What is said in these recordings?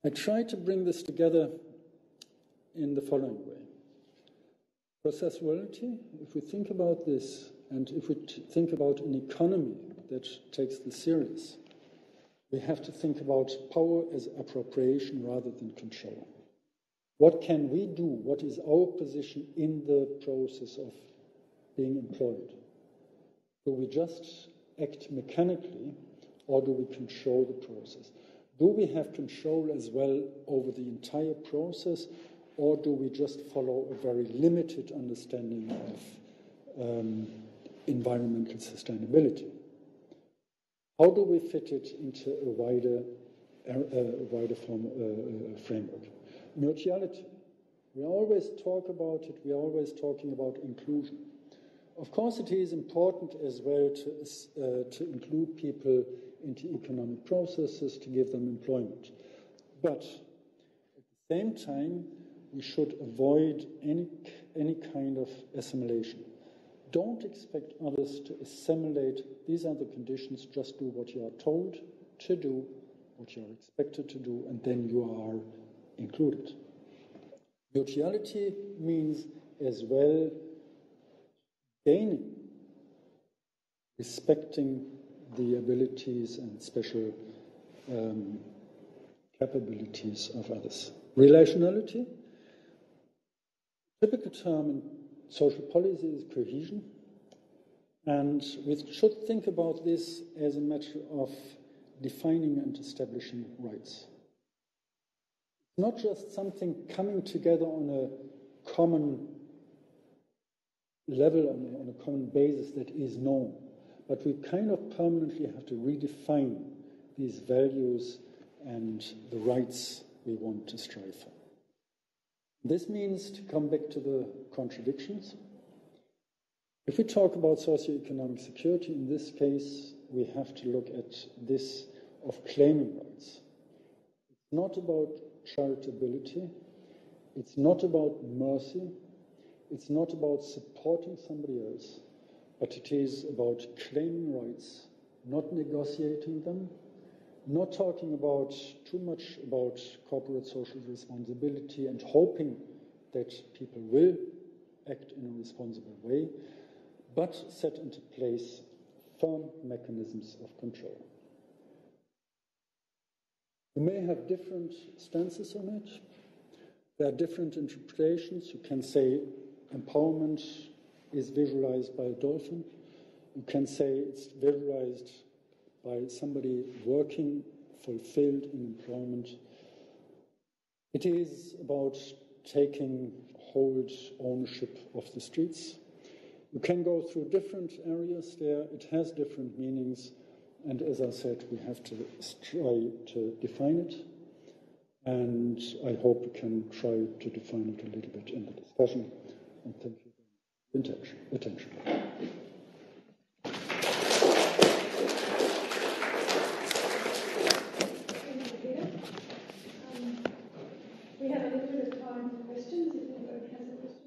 I try to bring this together in the following way. Processuality, if we think about this, and if we think about an economy that takes this serious, we have to think about power as appropriation rather than control. What can we do? What is our position in the process of being employed? Do we just act mechanically, or do we control the process? Do we have control as well over the entire process, or do we just follow a very limited understanding of environmental sustainability? How do we fit it into a wider framework? Mutuality. We always talk about it. We are always talking about inclusion. Of course, it is important as well to include people into economic processes, to give them employment. But at the same time, we should avoid any kind of assimilation. Don't expect others to assimilate. These are the conditions. Just do what you are told to do, what you are expected to do, and then you are included. Mutuality means as well gaining, respecting the abilities and special capabilities of others. Relationality. Typical term in social policy is cohesion, and we should think about this as a matter of defining and establishing rights. It's not just something coming together on a common level, on a common basis that is known, but we kind of permanently have to redefine these values and the rights we want to strive for. This means to come back to the contradictions. If we talk about socioeconomic security, in this case, we have to look at this of claiming rights. It's not about charitability. It's not about mercy. It's not about supporting somebody else, but it is about claiming rights, not negotiating them, not talking about too much about corporate social responsibility and hoping that people will act in a responsible way, but set into place firm mechanisms of control. You may have different stances on it. There are different interpretations. You can say empowerment is visualized by a dolphin. You can say it's visualized by somebody working fulfilled in employment. It is about taking hold ownership of the streets. You can go through different areas there. It has different meanings. And as I said, we have to try to define it. And I hope we can try to define it a little bit in the discussion. And thank you for your attention. We have a little bit of time for questions, if anybody has a question.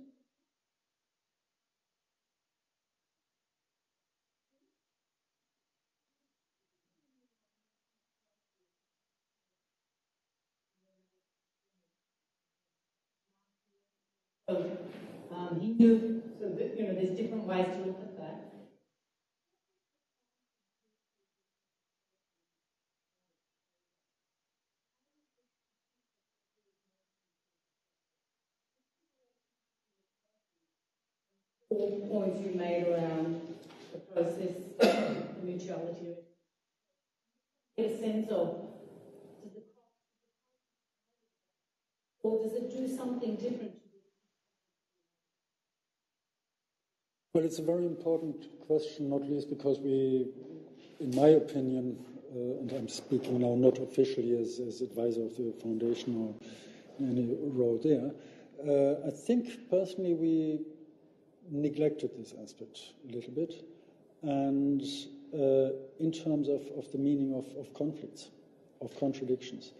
He knew, so that, there's different ways to look at that. All points you made around the process, the mutuality, get a sense of, or does it do something different? Well, it's a very important question, not least because we, in my opinion, and I'm speaking now not officially as advisor of the foundation or any role there, I think personally we neglected this aspect a little bit, and in terms of the meaning of conflicts, of contradictions.